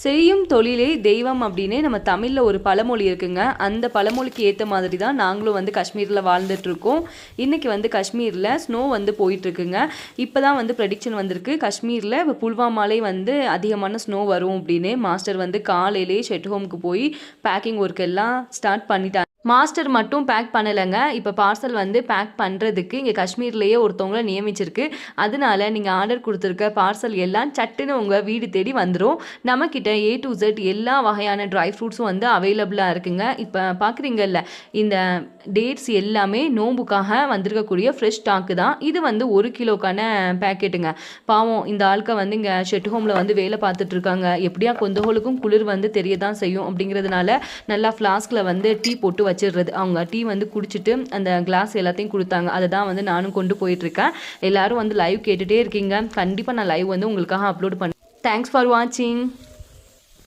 செய்யும் தொழிலே தெய்வம் அப்படின்னு நம்ம தமிழில் ஒரு பழமொழி இருக்குங்க. அந்த பழமொழிக்கு ஏற்ற மாதிரி தான் நாங்களும் வந்து காஷ்மீரில் வாழ்ந்துட்டுருக்கோம். இன்றைக்கி வந்து காஷ்மீரில் ஸ்னோ வந்து போயிட்டுருக்குங்க. இப்போ தான் வந்து ப்ரெடிக்ஷன் வந்திருக்கு, காஷ்மீரில் இப்போ புல்வாமாலே வந்து அதிகமான ஸ்னோ வரும் அப்படின்னு. மாஸ்டர் வந்து காலையிலே ஷெட் ஹோமுக்கு போய் பேக்கிங் ஒர்க் எல்லாம் ஸ்டார்ட் பண்ணிட்டாங்க. மாஸ்டர் மட்டும் பேக் பண்ணலைங்க, இப்போ பார்சல் வந்து பேக் பண்ணுறதுக்கு இங்கே காஷ்மீர்லேயே ஒருத்தவங்கள நியமிச்சிருக்கு. அதனால நீங்கள் ஆர்டர் கொடுத்துருக்க பார்சல் எல்லாம் சட்டுன்னு உங்கள் வீடு தேடி வந்துடும். நம்மக்கிட்ட A to Z எல்லா வகையான ட்ரை ஃப்ரூட்ஸும் வந்து அவைலபிளாக இருக்குங்க. இப்போ பார்க்குறீங்கல்ல, இந்த டேட்ஸ் எல்லாமே நோம்புக்காக வந்திருக்கக்கூடிய ஃப்ரெஷ் ஸ்டாக்கு தான். இது வந்து 1 கிலோக்கான பேக்கெட்டுங்க. பாவம் இந்த ஆட்கள் வந்து இங்கே ஷெட் ஹோமில் வந்து வேலை பார்த்துட்டு இருக்காங்க. எப்படியா கொஞ்சங்களுக்கும் குளிர் வந்து தெரிய தான் செய்யும். அப்படிங்கிறதுனால நல்லா ஃப்ளாஸ்கில் வந்து டீ போட்டு வச்சிடுறது. அவங்க டீ வந்து குடிச்சிட்டு அந்த கிளாஸ் எல்லாத்தையும் கொடுத்தாங்க. அதை தான் வந்து நானும் கொண்டு போயிட்டுருக்கேன். எல்லாரும் வந்து லைவ் கேட்டுகிட்டே இருக்கீங்க. கண்டிப்பாக நான் லைவ் வந்து உங்களுக்காக அப்லோட் பண்ணேன். தேங்க்ஸ் ஃபார் வாட்சிங்.